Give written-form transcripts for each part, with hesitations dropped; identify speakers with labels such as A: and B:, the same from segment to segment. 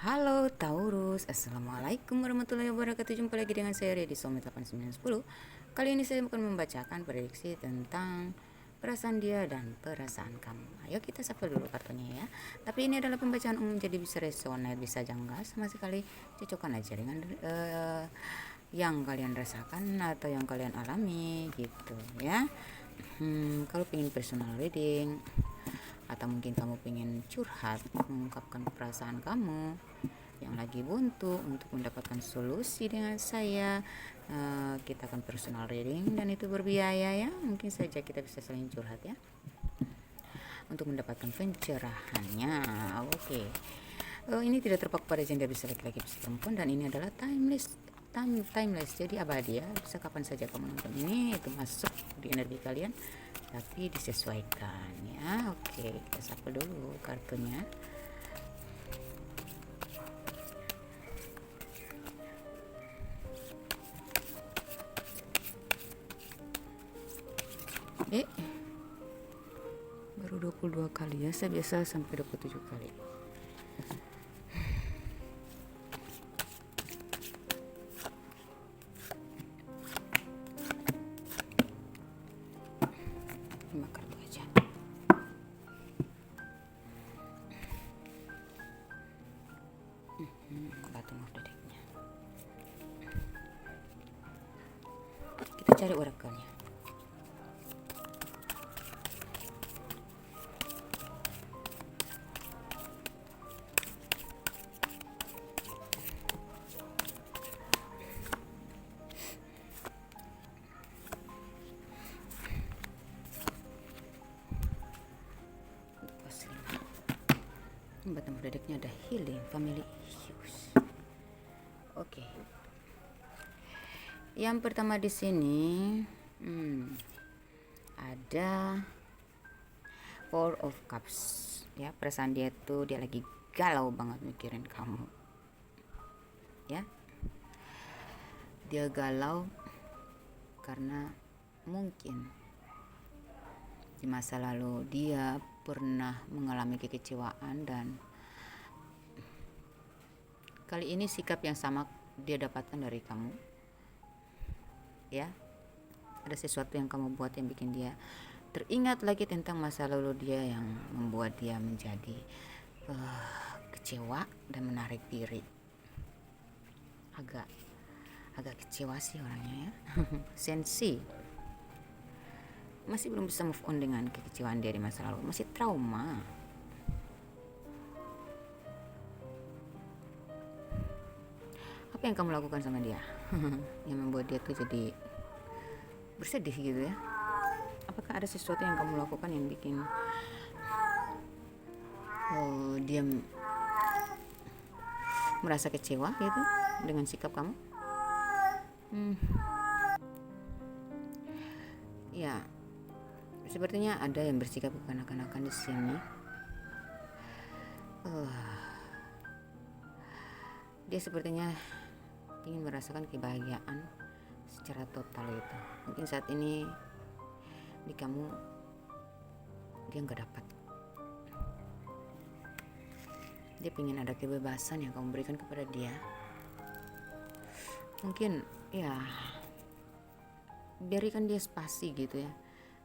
A: Halo Taurus, Assalamualaikum warahmatullahi wabarakatuh. Jumpa lagi dengan saya Ria di Soulmate 8910. Kali ini saya akan membacakan prediksi tentang perasaan dia dan perasaan kamu. Ayo kita sapa dulu kartunya ya. Tapi ini adalah pembacaan umum, jadi bisa resonate, bisa janggal, sama sekali cocokkan aja dengan yang kalian rasakan atau yang kalian alami gitu ya. Kalau pengen personal reading atau mungkin kamu pengen curhat, mengungkapkan perasaan kamu yang lagi buntu untuk mendapatkan solusi dengan saya, kita akan personal reading dan itu berbiaya ya. Mungkin saja kita bisa saling curhat ya untuk mendapatkan pencerahannya. Oke. Ini tidak terpaku pada gender, bisa laki-laki bisa perempuan, dan ini adalah timeless, jadi abadi ya, bisa kapan saja kamu nonton ini, itu masuk di energi kalian tapi disesuaikan ya. Oke, kita sapa dulu kartunya. Baru 22 kali ya, saya biasa sampai 27 kali. Lima kartu aja. Bottom of the decknya. Kita cari orakelnya. Bottom of the decknya ada healing, family issues. Oke. Yang pertama di sini ada Four of Cups ya. Perasaan dia tuh, dia lagi galau banget mikirin kamu ya. Dia galau karena mungkin di masa lalu dia pernah mengalami kekecewaan, dan kali ini sikap yang sama dia dapatkan dari kamu ya. Ada sesuatu yang kamu buat yang bikin dia teringat lagi tentang masa lalu dia, yang membuat dia menjadi kecewa dan menarik diri. Agak kecewa sih orangnya ya. Sensi, masih belum bisa move on dengan kekecewaan dia di masa lalu, masih trauma. Apa yang kamu lakukan sama dia yang membuat dia tuh jadi bersedih gitu ya? Apakah ada sesuatu yang kamu lakukan yang bikin dia merasa kecewa gitu dengan sikap kamu? Ya, sepertinya ada yang bersikap kekanak-kanakan di sini. Dia sepertinya ingin merasakan kebahagiaan secara total itu. Mungkin saat ini di kamu dia nggak dapat. Dia ingin ada kebebasan yang kamu berikan kepada dia. Mungkin ya, berikan dia spasi gitu ya,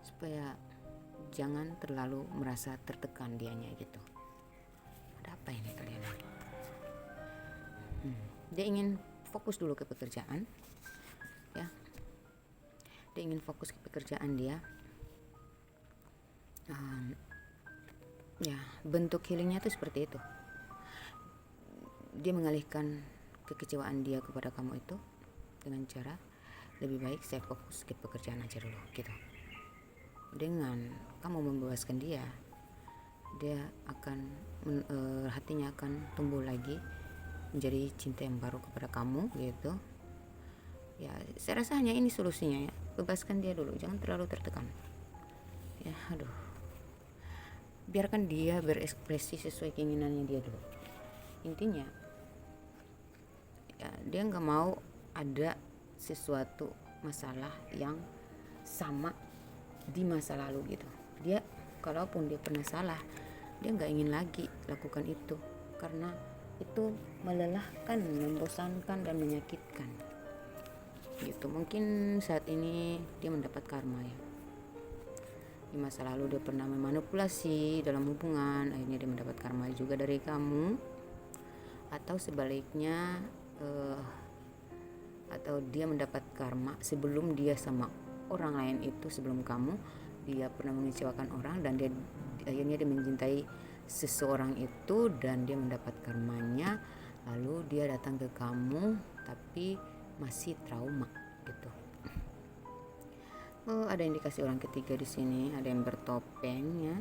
A: supaya jangan terlalu merasa tertekan dianya gitu. Ada apa ini kalian? Dia ingin fokus dulu ke pekerjaan ya. Dia ingin fokus ke pekerjaan dia. Ya, bentuk healingnya tuh seperti itu. Dia mengalihkan kekecewaan dia kepada kamu itu dengan cara, lebih baik saya fokus ke pekerjaan aja dulu gitu. Dengan kamu membebaskan dia, dia akan hatinya akan tumbuh lagi menjadi cinta yang baru kepada kamu gitu ya. Saya rasa hanya ini solusinya ya, bebaskan dia dulu, jangan terlalu tertekan ya. Biarkan dia berekspresi sesuai keinginannya dia dulu. Intinya ya, dia nggak mau ada sesuatu masalah yang sama di masa lalu gitu. Dia, kalaupun dia pernah salah, dia nggak ingin lagi lakukan itu, karena itu melelahkan, membosankan dan menyakitkan gitu. Mungkin saat ini dia mendapat karma ya. Di masa lalu dia pernah memanipulasi dalam hubungan, akhirnya dia mendapat karma juga dari kamu. Atau sebaliknya atau dia mendapat karma sebelum dia sama orang lain itu, sebelum kamu, dia pernah mengecewakan orang dan akhirnya dia mencintai seseorang itu dan dia mendapat karmanya, lalu dia datang ke kamu tapi masih trauma gitu. Oh, ada indikasi orang ketiga di sini, ada yang bertopeng ya.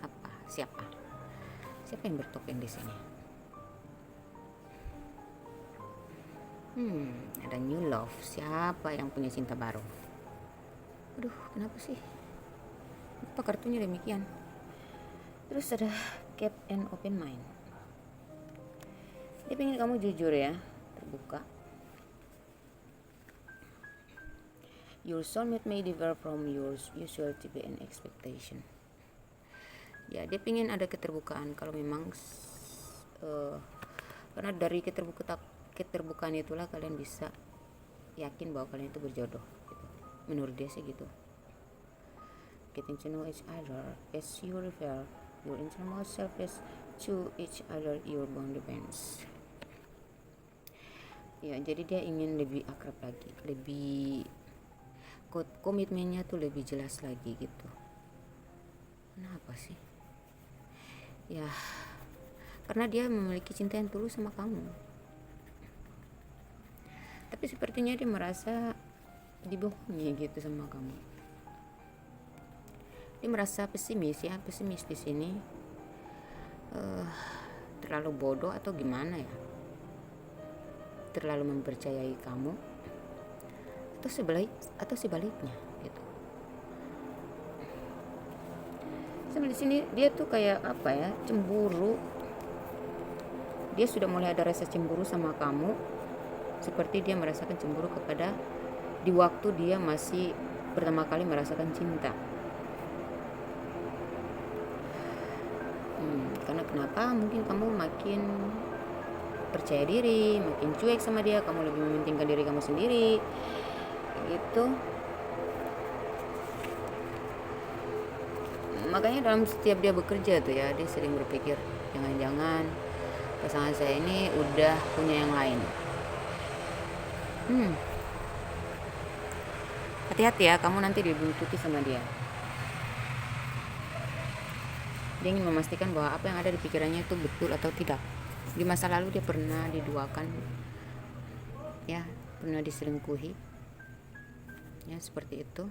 A: Apa? Siapa yang bertopeng di sini? Ada new love. Siapa yang punya cinta baru? Aduh, kenapa sih? Apa kartunya demikian? Terus ada keep an open mind. Dia pengen kamu jujur ya, terbuka. Your soulmate may differ from your usual type and expectation. Ya, dia pengen ada keterbukaan. Kalau memang karena dari keterbukaan itulah kalian bisa yakin bahwa kalian itu berjodoh gitu. Menurut dia sih gitu. Getting to know each other as you reveal your innermost self to each other, your bond depends. Ya, jadi dia ingin lebih akrab lagi, lebih komitmennya tuh lebih jelas lagi gitu. Kenapa sih? Ya, karena dia memiliki cinta yang tulus sama kamu. Tapi sepertinya dia merasa dibohongi gitu sama kamu. Dia merasa pesimis di sini. Terlalu bodoh atau gimana ya? Terlalu mempercayai kamu. Atau sebaliknya gitu. Sampai di sini dia tuh kayak apa ya, cemburu. Dia sudah mulai ada rasa cemburu sama kamu, seperti dia merasakan cemburu kepada di waktu dia masih pertama kali merasakan cinta. Karena kenapa? Mungkin kamu makin percaya diri, makin cuek sama dia, kamu lebih mementingkan diri kamu sendiri gitu. Makanya dalam setiap dia bekerja tuh ya, dia sering berpikir jangan-jangan pasangan saya ini udah punya yang lain. Hati-hati ya, kamu nanti dibuntuti sama dia. Dia ingin memastikan bahwa apa yang ada di pikirannya itu betul atau tidak. Di masa lalu dia pernah diduakan ya, pernah diselingkuhi ya, seperti itu.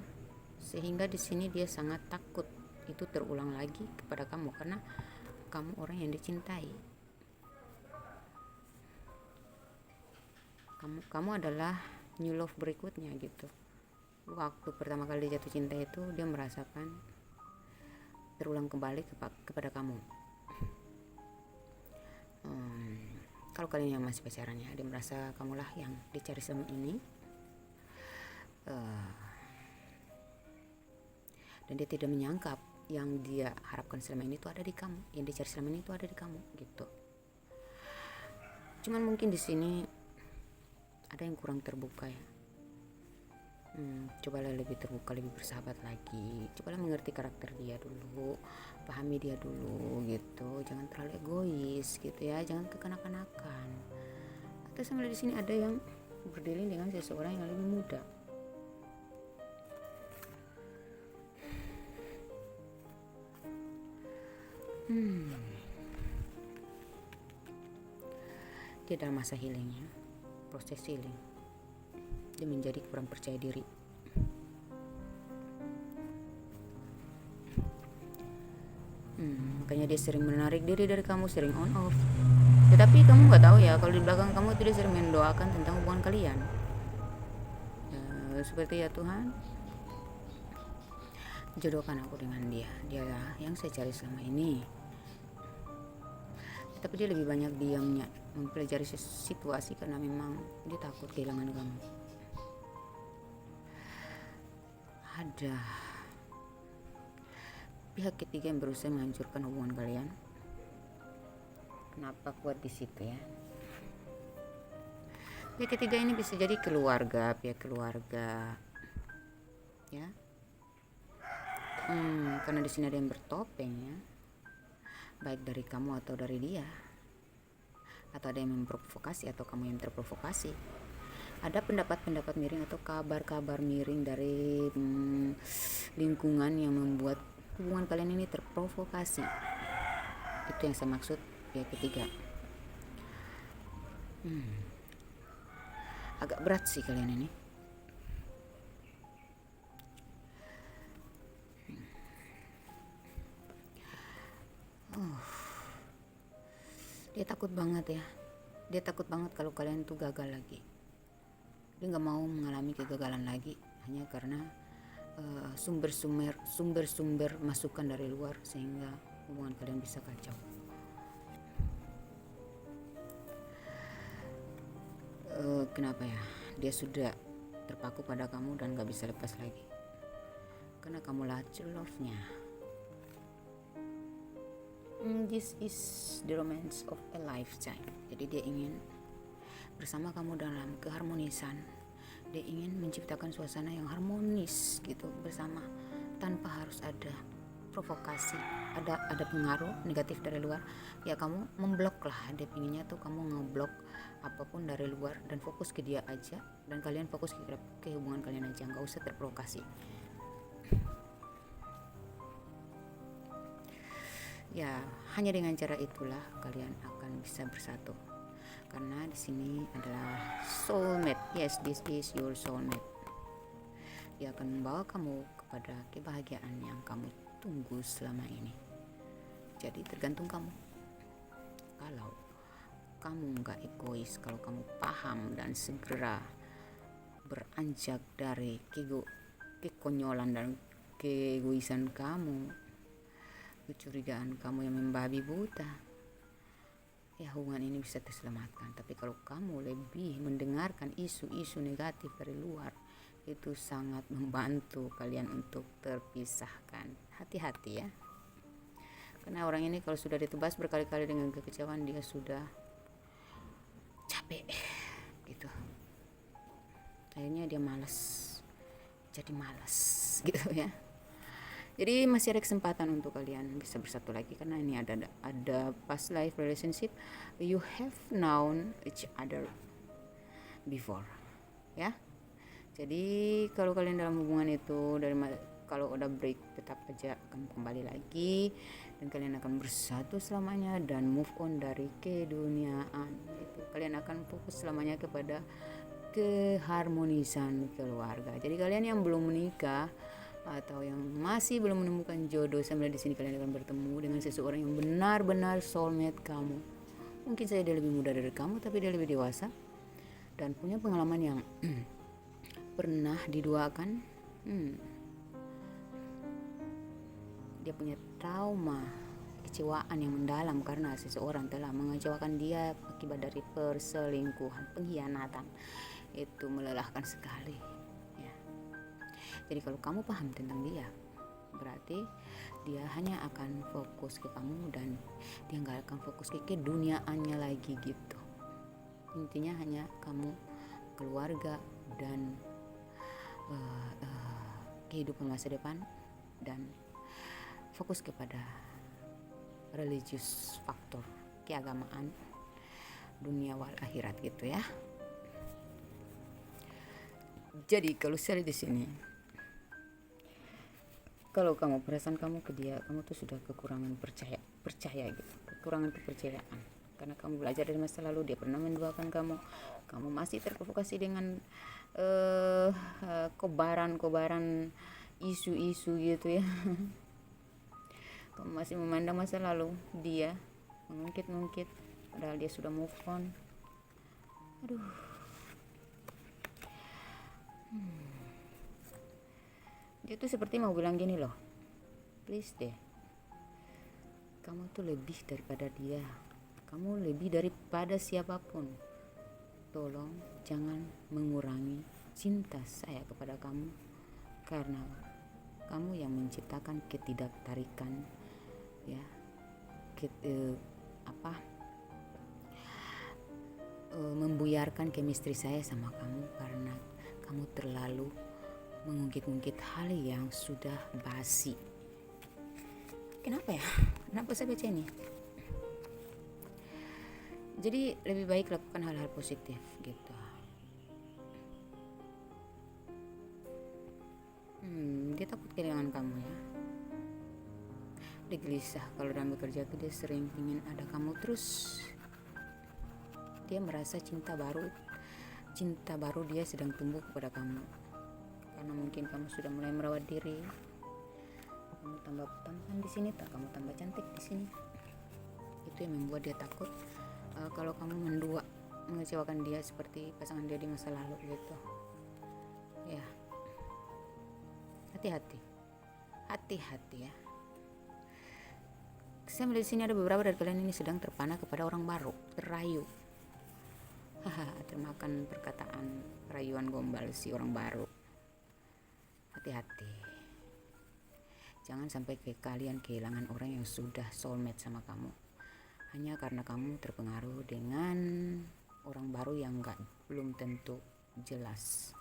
A: Sehingga di sini dia sangat takut itu terulang lagi kepada kamu, karena kamu orang yang dicintai. Kamu adalah new love berikutnya gitu. Waktu pertama kali dia jatuh cinta itu dia merasakan terulang kembali kepada kamu. Kalau kalian yang masih pacaran ya, dia merasa kamulah yang dicari selama ini. Dan dia tidak menyangka yang dia harapkan selama ini itu ada di kamu, yang dicari selama ini itu ada di kamu gitu. Cuman mungkin di sini ada yang kurang terbuka ya. Cobalah lebih terbuka, lebih bersahabat lagi. Cobalah mengerti karakter dia dulu, pahami dia dulu gitu. Jangan terlalu egois gitu ya, jangan kekanak-kanakan. Atau sampai di sini ada yang berdealing dengan seseorang yang lebih muda. Dia dalam masa healingnya, proses healing. Dia menjadi kurang percaya diri. Makanya dia sering menarik diri dari kamu, sering on off. Tetapi kamu nggak tahu ya, kalau di belakang kamu itu dia sering mendoakan tentang hubungan kalian. Seperti ya Tuhan, jodohkan aku dengan dia. Dia yang saya cari selama ini. Tapi dia lebih banyak diamnya, mempelajari situasi karena memang dia takut kehilangan kamu. Ada pihak ketiga yang berusaha menghancurkan hubungan kalian. Kenapa kuat di situ ya? Pihak ketiga ini bisa jadi keluarga, pihak keluarga, ya. Karena di sini ada yang bertopeng ya, baik dari kamu atau dari dia, atau ada yang memprovokasi atau kamu yang terprovokasi. Ada pendapat-pendapat miring atau kabar-kabar miring dari lingkungan yang membuat hubungan kalian ini terprovokasi. Itu yang saya maksud pihak ketiga. Agak berat sih kalian ini. Dia takut banget ya. Dia takut banget kalau kalian tuh gagal lagi. Dia nggak mau mengalami kegagalan lagi hanya karena sumber-sumber masukan dari luar sehingga hubungan kalian bisa kacau. Kenapa ya? Dia sudah terpaku pada kamu dan gak bisa lepas lagi karena kamulah true love-nya. This is the romance of a lifetime. Jadi dia ingin bersama kamu dalam keharmonisan. Dia ingin menciptakan suasana yang harmonis gitu bersama, tanpa harus ada provokasi, ada pengaruh negatif dari luar. Ya kamu memblok lah. Dia pinginnya tuh kamu ngeblok apapun dari luar dan fokus ke dia aja, dan kalian fokus ke hubungan kalian aja, nggak usah terprovokasi. Ya, hanya dengan cara itulah kalian akan bisa bersatu. Karena di sini adalah soulmate. Yes, this is your soulmate. Dia akan membawa kamu kepada kebahagiaan yang kamu tunggu selama ini. Jadi tergantung kamu. Kalau kamu nggak egois, kalau kamu paham dan segera beranjak dari kekonyolan dan keegoisan kamu, kecurigaan kamu yang membabi buta, ya hubungan ini bisa terselamatkan. Tapi kalau kamu lebih mendengarkan isu-isu negatif dari luar, itu sangat membantu kalian untuk terpisahkan. Hati-hati ya, karena orang ini kalau sudah ditebas berkali-kali dengan kekecewaan, dia sudah capek gitu. Akhirnya dia jadi malas gitu ya. Jadi masih ada kesempatan untuk kalian bisa bersatu lagi, karena ini ada past life relationship, you have known each other before ya. Jadi kalau kalian dalam hubungan itu kalau udah break, tetap aja akan kembali lagi dan kalian akan bersatu selamanya dan move on dari keduniaan itu. Kalian akan fokus selamanya kepada keharmonisan keluarga. Jadi kalian yang belum menikah atau yang masih belum menemukan jodoh, saya melihat di sini kalian akan bertemu dengan seseorang yang benar-benar soulmate kamu. Mungkin saja dia lebih muda dari kamu, tapi dia lebih dewasa dan punya pengalaman yang pernah diduakan. Dia punya trauma, kecewaan yang mendalam karena seseorang telah mengecewakan dia akibat dari perselingkuhan, pengkhianatan. Itu melelahkan sekali. Jadi kalau kamu paham tentang dia, berarti dia hanya akan fokus ke kamu dan dia gak akan fokus ke keduniaannya lagi gitu. Intinya hanya kamu, keluarga, dan kehidupan masa depan, dan fokus kepada religious faktor, keagamaan, dunia wal akhirat gitu ya. Jadi kalau saya di sini, kalau kamu perasaan kamu ke dia, kamu tuh sudah kekurangan percaya gitu, kekurangan kepercayaan karena kamu belajar dari masa lalu. Dia pernah menduakan kamu masih terprovokasi dengan kobaran isu-isu gitu ya. Kamu masih memandang masa lalu, dia mengungkit padahal dia sudah move on. Dia tuh seperti mau bilang gini loh, please deh, kamu tuh lebih daripada dia, kamu lebih daripada siapapun, tolong jangan mengurangi cinta saya kepada kamu, karena kamu yang menciptakan ketidaktarikan ya, membuyarkan chemistry saya sama kamu karena kamu terlalu mengungkit-ungkit hal yang sudah basi. Kenapa ya? Kenapa saya baca ini? Jadi lebih baik lakukan hal-hal positif gitu. Dia takut kehilangan kamu ya. Dia gelisah kalau dalam bekerja itu dia sering ingin ada kamu terus. Dia merasa cinta baru dia sedang tumbuh kepada kamu. Karena mungkin kamu sudah mulai merawat diri. Kamu tambah tampan di sini, kamu tambah cantik di sini. Itu yang membuat dia takut kalau kamu mengecewakan dia seperti pasangan dia di masa lalu gitu. Ya. Hati-hati ya. Saya melihat di sini ada beberapa dari kalian ini sedang terpana kepada orang baru, terayu. Termakan perkataan rayuan gombal si orang baru. Hati-hati. Jangan sampai kalian kehilangan orang yang sudah soulmate sama kamu. Hanya karena kamu terpengaruh dengan orang baru yang belum tentu jelas.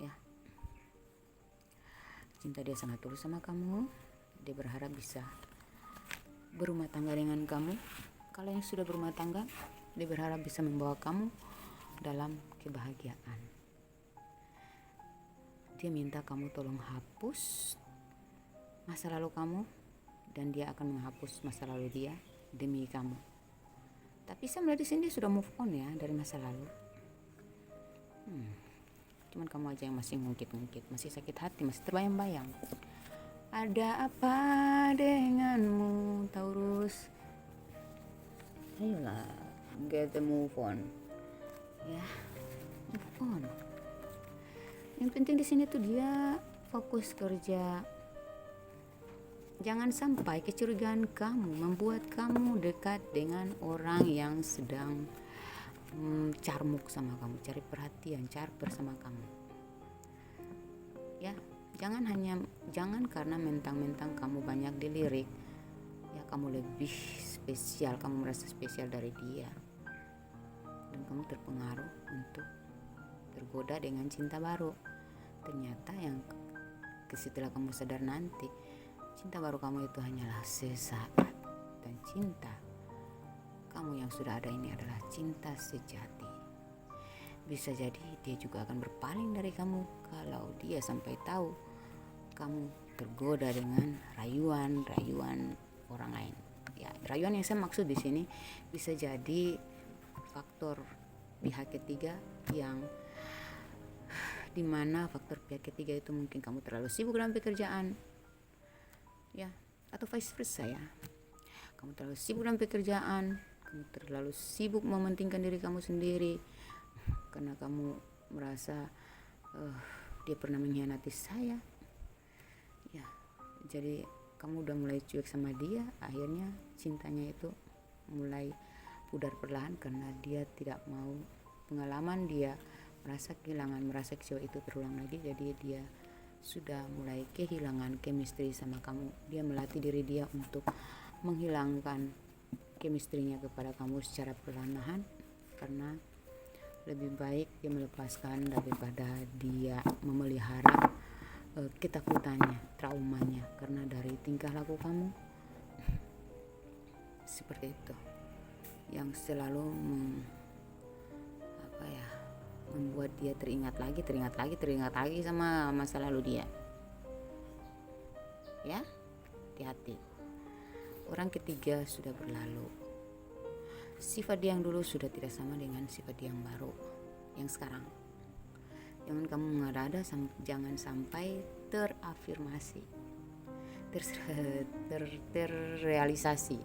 A: Ya. Cinta dia sangat tulus sama kamu. Dia berharap bisa berumah tangga dengan kamu. Kalau yang sudah berumah tangga, dia berharap bisa membawa kamu dalam kebahagiaan. Dia minta kamu tolong hapus masa lalu kamu, dan dia akan menghapus masa lalu dia demi kamu. Tapi saya melihat di sini dia sudah move on ya dari masa lalu. Cuman kamu aja yang masih ngungkit-ngungkit, masih sakit hati, masih terbayang-bayang. Ada apa denganmu, Taurus? Ayolah, get the move on. Ya, move on. Yang penting di sini tuh dia fokus kerja. Jangan sampai kecurigaan kamu membuat kamu dekat dengan orang yang sedang carmuk sama kamu, cari perhatian, caper sama kamu. Ya, jangan karena mentang-mentang kamu banyak dilirik, ya kamu lebih spesial, kamu merasa spesial dari dia. Dan kamu terpengaruh untuk tergoda dengan cinta baru. Ternyata yang setelah kamu sadar nanti, cinta baru kamu itu hanyalah sesaat, dan cinta kamu yang sudah ada ini adalah cinta sejati. Bisa jadi dia juga akan berpaling dari kamu kalau dia sampai tahu kamu tergoda dengan rayuan orang lain. Ya, rayuan yang saya maksud di sini bisa jadi faktor pihak ketiga yang dimana faktor pihak ketiga itu mungkin kamu terlalu sibuk dalam pekerjaan. Ya, atau vice versa ya. Kamu terlalu sibuk dalam pekerjaan, kamu terlalu sibuk mementingkan diri kamu sendiri karena kamu merasa dia pernah mengkhianati saya. Ya, jadi kamu udah mulai cuek sama dia, akhirnya cintanya itu mulai pudar perlahan karena dia tidak mau pengalaman dia merasa kehilangan, merasa kecewa itu terulang lagi. Jadi dia sudah mulai kehilangan chemistry sama kamu. Dia melatih diri dia untuk menghilangkan chemistry-nya kepada kamu secara perlahan karena lebih baik dia melepaskan daripada dia memelihara ketakutannya, traumanya karena dari tingkah laku kamu seperti itu yang selalu membuat dia teringat lagi sama masa lalu dia. Ya, hati-hati. Orang ketiga sudah berlalu. Sifat dia yang dulu sudah tidak sama dengan sifat dia yang baru, yang sekarang. Jangan kamu mengada-ada, jangan sampai terafirmasi, terrealisasi.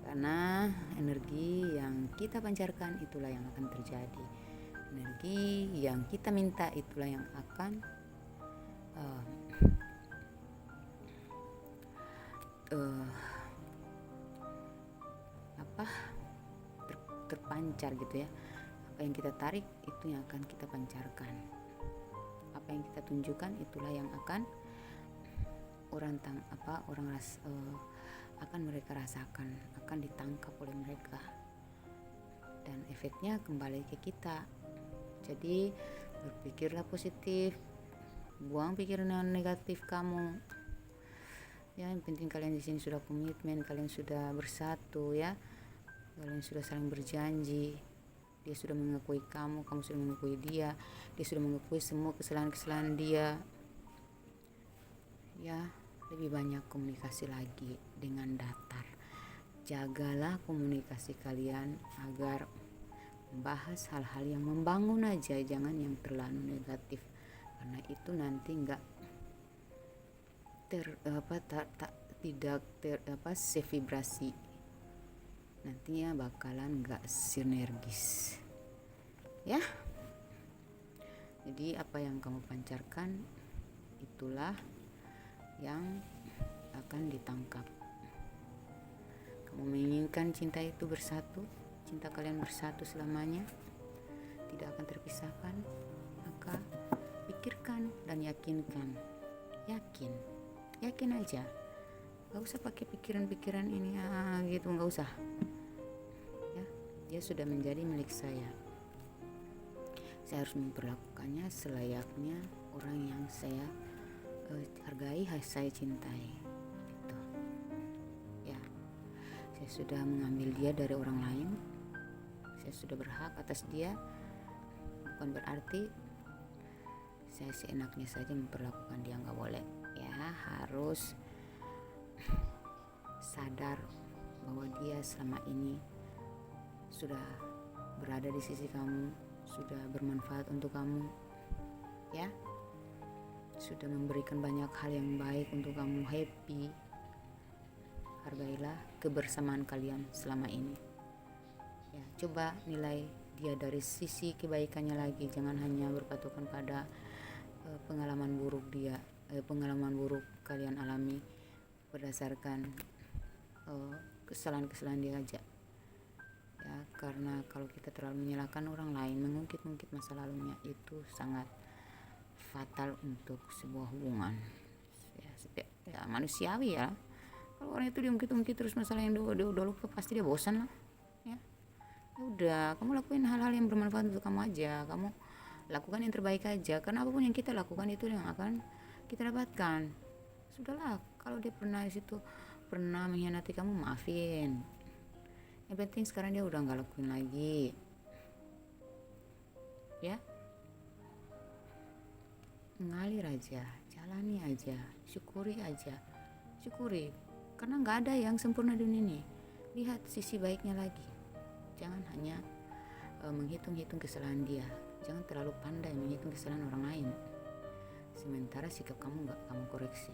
A: Karena energi yang kita pancarkan itulah yang akan terjadi. Energi yang kita minta itulah yang akan terpancar gitu ya. Apa yang kita tarik itu yang akan kita pancarkan. Apa yang kita tunjukkan itulah yang akan akan mereka rasakan, akan ditangkap oleh mereka. Dan efeknya kembali ke kita. Jadi berpikirlah positif, buang pikiran yang negatif kamu. Ya, yang penting kalian di sini sudah komitmen, kalian sudah bersatu ya. Kalian sudah saling berjanji. Dia sudah mengakui kamu, kamu sudah mengakui dia. Dia sudah mengakui semua kesalahan-kesalahan dia. Ya, lebih banyak komunikasi lagi dengan datar. Jagalah komunikasi kalian agar membahas hal-hal yang membangun aja, jangan yang terlalu negatif. Karena itu nanti enggak sevibrasi, nantinya bakalan gak sinergis ya. Jadi apa yang kamu pancarkan itulah yang akan ditangkap. Kamu menginginkan cinta itu bersatu, cinta kalian bersatu selamanya, tidak akan terpisahkan, maka pikirkan dan yakinkan. Yakin aja, gak usah pakai pikiran-pikiran ini gitu, gak usah ya. Dia sudah menjadi milik saya harus memperlakukannya selayaknya orang yang saya hargai, saya cintai gitu ya. Saya sudah mengambil dia dari orang lain, saya sudah berhak atas dia, bukan berarti saya seenaknya saja memperlakukan dia, nggak boleh ya. Harus sadar bahwa dia selama ini sudah berada di sisi kamu, sudah bermanfaat untuk kamu ya, sudah memberikan banyak hal yang baik untuk kamu, happy. Hargailah kebersamaan kalian selama ini ya. Coba nilai dia dari sisi kebaikannya lagi, jangan hanya berpatokan pada pengalaman buruk kalian alami berdasarkan kesalahan-kesalahan dia aja ya. Karena kalau kita terlalu menyalahkan orang lain, mengungkit-ungkit masa lalunya, itu sangat fatal untuk sebuah hubungan ya, manusiawi ya. Kalau orang itu diungkit-ungkit terus masalah yang dia udah lupa, pasti dia bosan lah ya. Udah, kamu lakuin hal-hal yang bermanfaat untuk kamu aja, kamu lakukan yang terbaik aja, karena apapun yang kita lakukan itu yang akan kita dapatkan. Sudahlah, kalau dia pernah mengkhianati kamu, maafin. Yang penting sekarang dia udah gak lakuin lagi ya. Ngalir aja, jalani aja, syukuri karena gak ada yang sempurna di dunia ini. Lihat sisi baiknya lagi, jangan hanya menghitung-hitung kesalahan dia. Jangan terlalu pandai menghitung kesalahan orang lain, sementara sikap kamu gak kamu koreksi.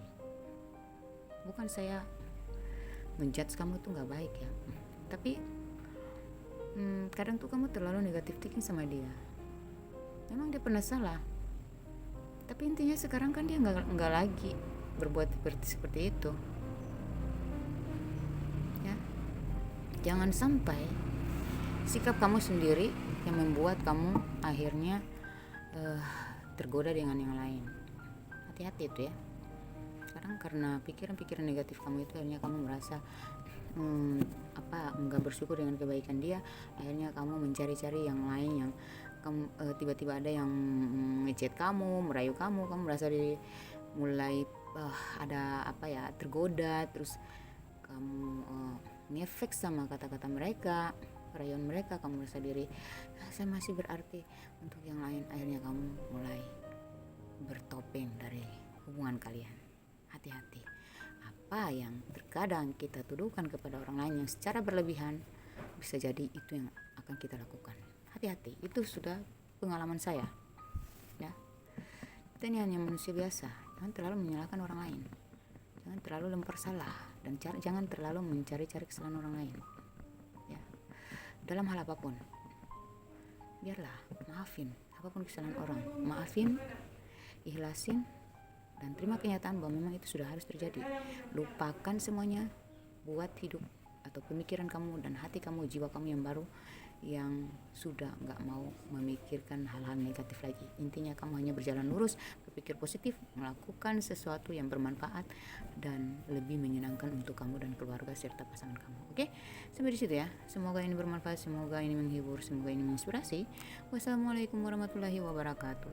A: Bukan saya menjudge kamu tuh gak baik ya, tapi kadang tuh kamu terlalu negatif thinking sama dia. Memang dia pernah salah, tapi intinya sekarang kan dia gak lagi berbuat seperti itu ya. Jangan sampai sikap kamu sendiri yang membuat kamu akhirnya tergoda dengan yang lain. Hati-hati itu ya. Sekarang karena pikiran-pikiran negatif kamu itu, akhirnya kamu merasa enggak bersyukur dengan kebaikan dia. Akhirnya kamu mencari-cari yang lain, yang kamu tiba-tiba ada yang ngechat kamu, merayu kamu merasa mulai ada tergoda. Terus kamu ngefek sama kata-kata mereka, rayuan mereka, kamu merasa diri saya masih berarti untuk yang lain. Akhirnya kamu mulai bertopeng dari hubungan kalian. Hati-hati, apa yang terkadang kita tuduhkan kepada orang lain yang secara berlebihan, bisa jadi itu yang akan kita lakukan. Hati-hati, itu sudah pengalaman saya ya. Kita ini hanya manusia biasa, jangan terlalu menyalahkan orang lain, jangan terlalu lempar salah, dan jangan terlalu mencari-cari kesalahan orang lain ya. Dalam hal apapun, biarlah maafin apapun kesalahan orang, maafin, ikhlasin, dan terima kenyataan bahwa memang itu sudah harus terjadi. Lupakan semuanya, buat hidup atau pemikiran kamu dan hati kamu, jiwa kamu yang baru yang sudah nggak mau memikirkan hal-hal negatif lagi. Intinya kamu hanya berjalan lurus, berpikir positif, melakukan sesuatu yang bermanfaat dan lebih menyenangkan untuk kamu dan keluarga serta pasangan kamu. Oke, sampai di situ ya. Semoga ini bermanfaat, semoga ini menghibur, semoga ini menginspirasi. Wassalamualaikum warahmatullahi wabarakatuh.